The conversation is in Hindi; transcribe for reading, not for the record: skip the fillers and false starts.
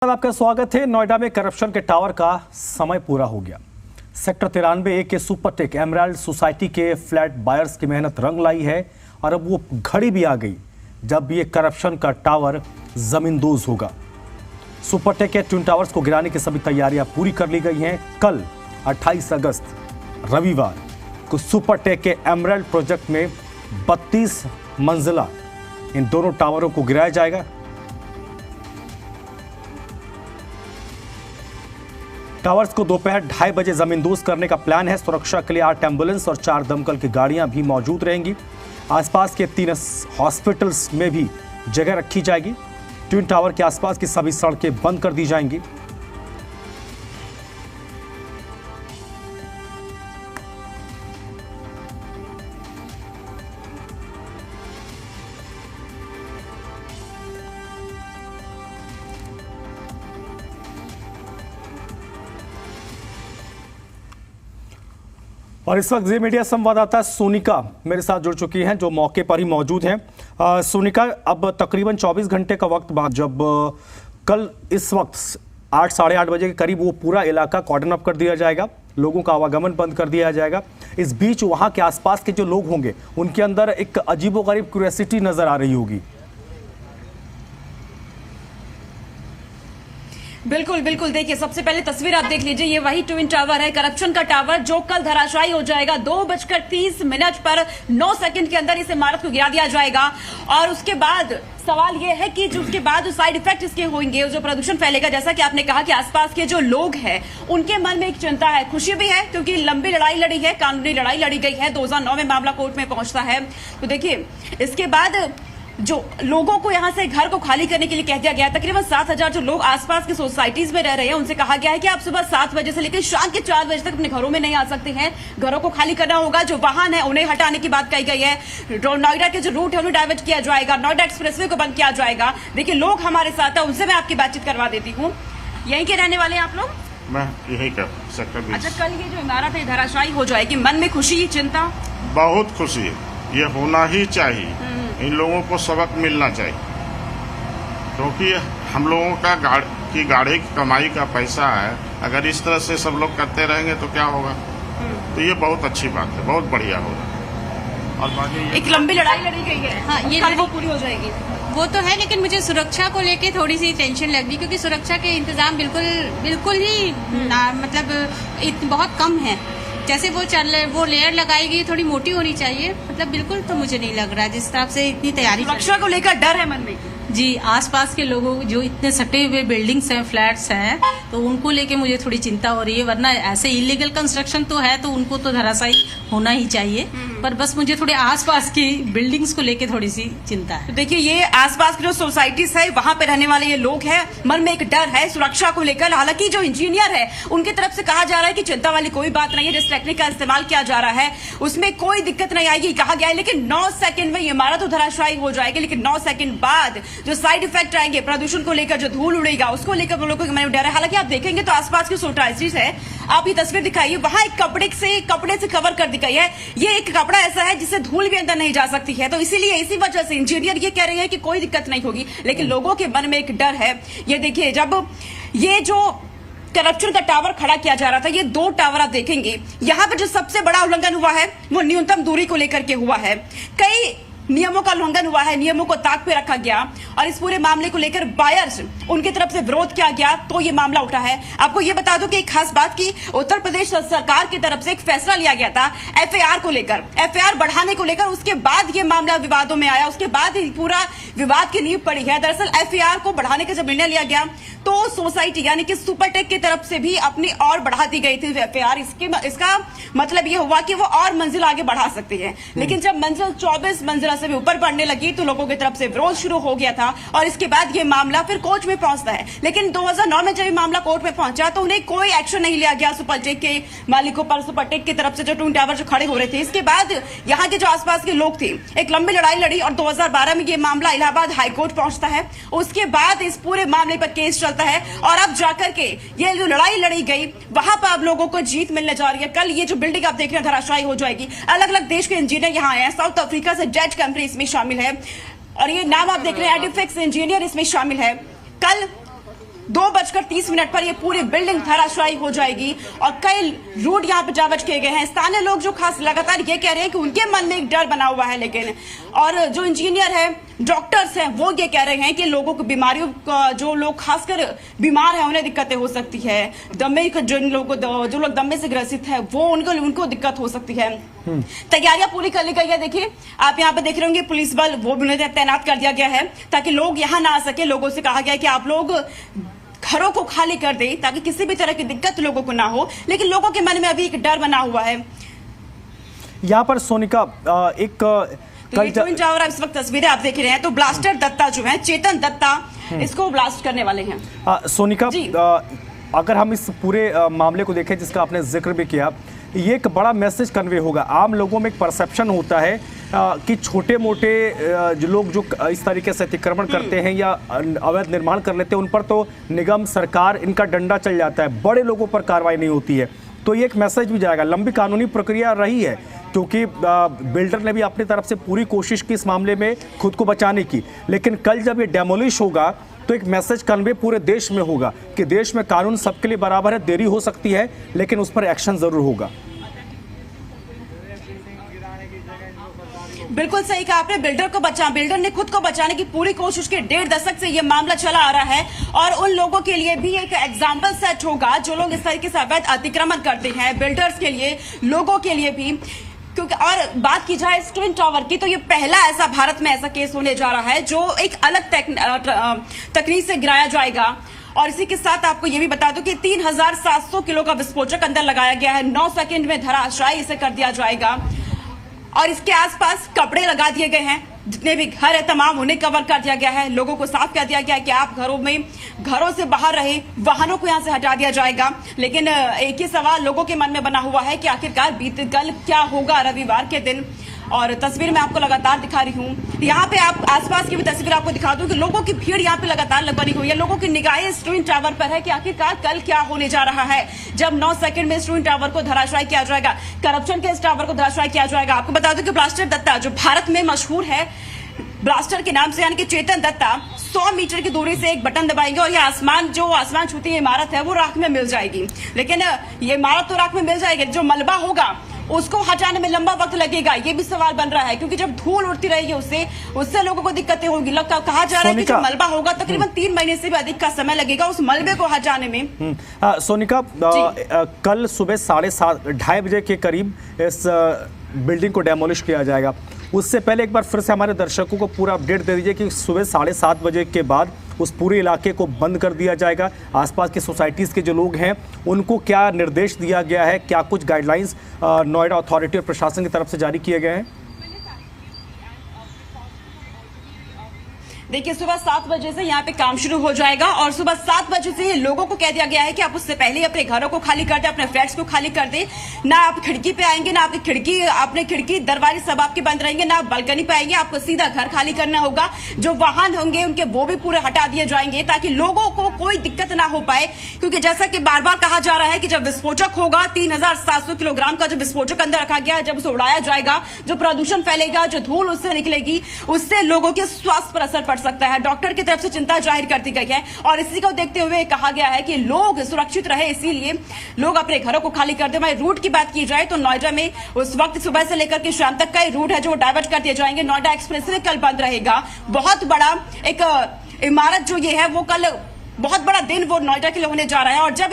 आपका स्वागत है। नोएडा में करप्शन के टावर का समय पूरा हो गया। सेक्टर 93A के सुपरटेक एमराल्ड सोसाइटी के फ्लैट बायर्स की मेहनत रंग लाई है और अब वो घड़ी भी आ गई जब ये करप्शन का टावर जमींदोज होगा। सुपरटेक के ट्विन टावर्स को गिराने की सभी तैयारियां पूरी कर ली गई हैं। कल 28 अगस्त रविवार को सुपरटेक के एमराल्ड प्रोजेक्ट में 32 मंजिला इन दोनों टावरों को गिराया जाएगा। टावर्स को दोपहर 2:30 बजे जमींदोज करने का प्लान है। सुरक्षा के लिए 8 एम्बुलेंस और 4 दमकल की गाड़ियां भी मौजूद रहेंगी। आसपास के 3 हॉस्पिटल्स में भी जगह रखी जाएगी। ट्विन टावर के आसपास की सभी सड़कें बंद कर दी जाएंगी। और इस वक्त जी मीडिया संवाददाता सोनिका मेरे साथ जुड़ चुकी हैं, जो मौके पर ही मौजूद हैं। सोनिका, अब तकरीबन 24 घंटे का वक्त बाद जब कल इस वक्त 8 साढ़े 8 बजे के करीब वो पूरा इलाका कॉर्डन अप कर दिया जाएगा, लोगों का आवागमन बंद कर दिया जाएगा। इस बीच वहाँ के आसपास के जो लोग होंगे उनके अंदर एक अजीबोगरीब क्यूरियोसिटी नजर आ रही होगी। बिल्कुल बिल्कुल, देखिए सबसे पहले तस्वीर आप देख लीजिए, ये वही ट्विन टावर है, करप्शन का टावर, जो कल धराशायी हो जाएगा। 2:30 पर 9 सेकंड के अंदर इस इमारत को गिरा दिया जाएगा। और उसके बाद सवाल ये है कि जो उसके बाद जो साइड इफेक्ट इसके होंगे, जो प्रदूषण फैलेगा, जैसा कि आपने कहा कि आसपास के जो लोग हैं उनके मन में एक चिंता है, खुशी भी है, क्योंकि लंबी लड़ाई लड़ी है, कानूनी लड़ाई लड़ी गई है। 2009 में मामला कोर्ट में पहुंचता है। तो देखिए इसके बाद जो लोगों को यहां से घर को खाली करने के लिए कह दिया गया, तकरीबन 7,000 जो लोग आसपास की सोसाइटीज में रह रहे हैं उनसे कहा गया है कि आप सुबह 7 बजे से लेकर शाम के 4 बजे तक अपने घरों में नहीं आ सकते हैं, घरों को खाली करना होगा। जो वाहन है उन्हें हटाने की बात कही गई है। नोएडा के जो रूट है उन्हें डाइवर्ट किया जाएगा, नोएडा एक्सप्रेसवे को बंद किया जाएगा। देखिए लोग हमारे साथ है, उनसे मैं आपकी बातचीत करवा देती हूँ। यहीं के रहने वाले हैं आप लोग? मैं यही कर सकता। अच्छा, कल ये जो इमारत है धराशायी हो जाएगी, मन में खुशी, चिंता? बहुत खुशी है, ये होना ही चाहिए। इन लोगों को सबक मिलना चाहिए, क्योंकि हम लोगों का गाड़ी की कमाई का पैसा है। अगर इस तरह से सब लोग करते रहेंगे तो क्या होगा। तो ये बहुत अच्छी बात है, बहुत बढ़िया होगा। और बाकी एक लंबी लड़ाई लड़ी गई है, हाँ, ये कल वो पूरी हो जाएगी। वो तो है, लेकिन मुझे सुरक्षा को लेके थोड़ी सी टेंशन लग रही, क्योंकि सुरक्षा के इंतजाम बिल्कुल ही बहुत कम है। जैसे वो लेयर लगाई गई थोड़ी मोटी होनी चाहिए, मतलब बिल्कुल तो मुझे नहीं लग रहा है जिस तरह से इतनी तैयारी। सुरक्षा को लेकर डर है मन में जी। आसपास के लोगों जो इतने सटे हुए बिल्डिंग्स हैं, फ्लैट्स हैं, तो उनको लेके मुझे थोड़ी चिंता हो रही है। वरना ऐसे इलीगल कंस्ट्रक्शन तो है तो उनको तो धराशायी होना ही चाहिए, पर बस मुझे थोड़े आसपास की बिल्डिंग्स को लेके थोड़ी सी चिंता है। तो देखिए ये आसपास की जो सोसाइटीज है वहां पे रहने वाले ये लोग हैं, मन में एक डर है सुरक्षा को लेकर। हालांकि जो इंजीनियर है उनकी तरफ से कहा जा रहा है कि चिंता वाली कोई बात नहीं है, जिस टेक्निक का इस्तेमाल किया जा रहा है उसमें कोई दिक्कत नहीं आएगी कहा गया है। लेकिन 9 सेकंड में ये इमारत तो धराशायी हो जाएगी, लेकिन 9 सेकंड बाद जो साइड इफेक्ट आएंगे, प्रदूषण को लेकर जो धूल उड़ेगा उसको लेकर लोगों के मन में डर है। हालांकि आप देखेंगे तो आसपास की सोसाइटीज है, आप ये तस्वीर दिखाइए, वहां एक कपड़े से कवर कर दी गई है। ये एक कपड़ा ऐसा है जिससे धूल भी अंदर नहीं जा सकती है। तो इसीलिए इसी वजह से इंजीनियर ये कह रहे हैं कि कोई दिक्कत नहीं होगी, लेकिन लोगों के मन में एक डर है। ये देखिए, जब ये जो करप्शन का टावर खड़ा किया जा रहा था, ये 2 टावर आप देखेंगे, यहाँ पर जो सबसे बड़ा उल्लंघन हुआ है वो न्यूनतम दूरी को लेकर के हुआ है। कई नियमों का उल्लंघन हुआ है, नियमों को ताक पे रखा गया और इस पूरे मामले को लेकर बायर्स उनकी तरफ से विरोध किया गया, तो ये मामला उठा है। आपको ये बता दूं कि एक खास बात की उत्तर प्रदेश सरकार की तरफ से एक फैसला लिया गया था एफआईआर को लेकर, एफआईआर बढ़ाने को लेकर। उसके बाद ये मामला विवादों में आया, उसके बाद पूरा विवाद की नींव पड़ी है। दरअसल एफआईआर को बढ़ाने का जब निर्णय लिया गया तो सोसाइटी यानी कि सुपरटेक की तरफ से भी अपनी और बढ़ा दी गई थी एफआईआर। इसका मतलब ये हुआ कि वो और मंजिल आगे बढ़ा सकते हैं। लेकिन जब मंजिल 24 मंजिला से भी ऊपर बढ़ने लगी तो लोगों की तरफ से विरोध शुरू हो गया था और इसके बाद ये मामला फिर कोर्ट में पहुंचता है। लेकिन 2009 में जब ये मामला कोर्ट में पहुंचा तो उन्हें कोई एक्शन नहीं लिया गया सुपरटेक के मालिकों पर, सुपरटेक की तरफ से जो ट्विन टावर जो खड़े हो रहे थे। इसके बाद यहाँ के जो आसपास के लोग थे एक लंबी लड़ाई लड़ी और 2012 में ये मामला इलाहाबाद हाईकोर्ट पहुंचता है। उसके बाद इस पूरे मामले पर केस चलता है और अब जाकर के ये जो लड़ाई लड़ी गई वहां पर अब लोगों को जीत मिलने जा रही है। कल ये जो बिल्डिंग आप देख रहे हैं धराशायी हो जाएगी। अलग अलग देश के इंजीनियर यहाँ आए हैं, साउथ अफ्रीका से जेट कंपनी इसमें शामिल है और ये नाम आप देख रहे हैं एडिफिक्स इंजीनियर इसमें शामिल है। कल 2:30 पर ये पूरी बिल्डिंग धराशायी हो जाएगी और कई रूट यहाँ पे जावज किए गए हैं। स्थानीय लोग जो खास लगातार ये कह रहे हैं कि उनके मन में एक डर बना हुआ है, लेकिन और जो इंजीनियर है, डॉक्टर्स हैं, वो ये कह रहे हैं कि लोगों को बीमारियों का, जो लोग खासकर बीमार हैं उन्हें दिक्कतें हो सकती है। दमे जो लोग दमे से ग्रसित है वो उनको दिक्कत हो सकती है। तैयारियां पूरी कर ली गई है। देखिए आप यहाँ पे देख रहे होंगे पुलिस बल वो भी उन्हें तैनात कर दिया गया है ताकि लोग यहाँ ना आ सके। लोगों से कहा गया है कि आप लोग घरों को खाली कर दें ताकि किसी भी तरह की दिक्कत लोगों को ना हो, लेकिन लोगों के मन में अभी एक डर बना हुआ है। यहाँ पर सोनिका एक तो ये ट्विन टावर इस वक्त तस्वीरें आप देख रहे हैं, तो ब्लास्टर दत्ता जो है, चेतन दत्ता, इसको ब्लास्ट करने वाले हैं। सोनिका अगर हम इस पूरे मामले को देखें जिसका आपने जिक्र भी किया, ये एक बड़ा मैसेज कन्वे होगा। आम लोगों में एक परसेप्शन होता है कि छोटे मोटे जो लोग जो इस तरीके से अतिक्रमण करते हैं या अवैध निर्माण कर लेते हैं उन पर तो निगम सरकार इनका डंडा चल जाता है, बड़े लोगों पर कार्रवाई नहीं होती है। तो ये एक मैसेज भी जाएगा। लंबी कानूनी प्रक्रिया रही है क्योंकि बिल्डर ने भी अपनी तरफ से पूरी कोशिश की इस मामले में खुद को बचाने की, लेकिन कल जब ये डेमोलिश होगा तो एक मैसेज कन्वे पूरे देश में होगा कि देश में कानून सबके लिए बराबर है। देरी हो सकती है लेकिन उस पर एक्शन जरूर होगा। बिल्कुल सही कहा आपने। बिल्डर ने खुद को बचाने की पूरी कोशिश की। 1.5 दशक से ये मामला चला आ रहा है और उन लोगों के लिए भी एक एग्जाम्पल सेट होगा जो लोग इस तरीके से अवैध अतिक्रमण करते हैं। बिल्डर्स के लिए, लोगों के लिए भी, क्योंकि और बात की जाए ट्विन टावर की तो ये पहला ऐसा भारत में ऐसा केस होने जा रहा है जो एक अलग तकनीक से गिराया जाएगा। और इसी के साथ आपको ये भी बता दूं कि 3700 किलो का विस्फोटक अंदर लगाया गया है। 9 सेकंड में धराशायी इसे कर दिया जाएगा और इसके आसपास कपड़े लगा दिए गए हैं। जितने भी घर है तमाम उन्हें कवर कर दिया गया है। लोगों को साफ कर दिया गया है कि आप घरों से बाहर रहे, वाहनों को यहां से हटा दिया जाएगा। लेकिन एक ही सवाल लोगों के मन में बना हुआ है कि आखिरकार कल क्या होगा रविवार के दिन। और तस्वीर मैं आपको लगातार दिखा रही हूँ। यहाँ पे आप आसपास की भी तस्वीर आपको दिखा दूं कि लोगों की भीड़ यहाँ पे लगातार बनी हुई है। लोगों की निगाहें इस ट्विन टावर पर है कि आखिरकार कल क्या होने जा रहा है जब 9 सेकंड में इस ट्विन टावर को धराशायी किया जाएगा, करप्शन के इस टावर को धराशायी किया जाएगा। आपको बता दूं कि ब्लास्टर दत्ता जो भारत में मशहूर है ब्लास्टर के नाम से, यानी कि चेतन दत्ता, 100 मीटर की दूरी से एक बटन दबाएंगे और ये आसमान छूती इमारत है वो राख में मिल जाएगी। लेकिन ये इमारत तो राख में मिल जाएगी, जो मलबा होगा उसको हटाने में लंबा वक्त लगेगा। ये भी सवाल बन रहा है क्योंकि जब धूल उड़ती रहेगी उससे लोगों को दिक्कतें होगी। कहा जा रहा है कि जो मलबा होगा तकरीबन 3 महीने से भी अधिक का समय लगेगा उस मलबे को हटाने में। सोनिका कल सुबह 2:30 बजे के करीब इस बिल्डिंग को डेमोलिश किया जाएगा। उससे पहले एक बार फिर से हमारे दर्शकों को पूरा अपडेट दे दीजिए कि सुबह 7:30 बजे के बाद उस पूरे इलाके को बंद कर दिया जाएगा। आसपास की सोसाइटीज़ के जो लोग हैं उनको क्या निर्देश दिया गया है, क्या कुछ गाइडलाइंस नोएडा अथॉरिटी और प्रशासन की तरफ से जारी किए गए हैं? देखिए सुबह 7 बजे से यहाँ पे काम शुरू हो जाएगा और सुबह 7 बजे से लोगों को कह दिया गया है कि आप उससे पहले अपने घरों को खाली कर दें, अपने फ्लैट्स को खाली कर दें। ना आप खिड़की पे आएंगे, ना आपने खिड़की दरवाजे सब आपके बंद रहेंगे, ना आप बालकनी पे आएंगे। आपको सीधा घर खाली करना होगा। जो वाहन होंगे उनके वो भी पूरे हटा दिए जाएंगे ताकि लोगों को कोई दिक्कत ना हो पाए। क्योंकि जैसा कि बार बार कहा जा रहा है कि जब विस्फोटक होगा 3700 किलोग्राम का जो विस्फोटक अंदर रखा गया है, जब उसे उड़ाया जाएगा, जो प्रदूषण फैलेगा, जो धूल उससे निकलेगी, उससे लोगों के स्वास्थ्य पर असर पड़ सकता है। डॉक्टर की तरफ से चिंता जाहिर कर दी गई है और इसी को देखते हुए कहा गया है कि लोग सुरक्षित रहे, इसीलिए लोग अपने घरों को खाली कर दें। वहीं रूट की बात की जाए तो नोएडा में उस वक्त सुबह से लेकर के शाम तक कई रूट है जो डाइवर्ट कर दिए जाएंगे। नोएडा एक्सप्रेसवे कल बंद रहेगा। बहुत बड़ा एक इमारत जो ये है वो कल बहुत बड़ा दिन वो नोएडा के लिए होने जा रहा है और जब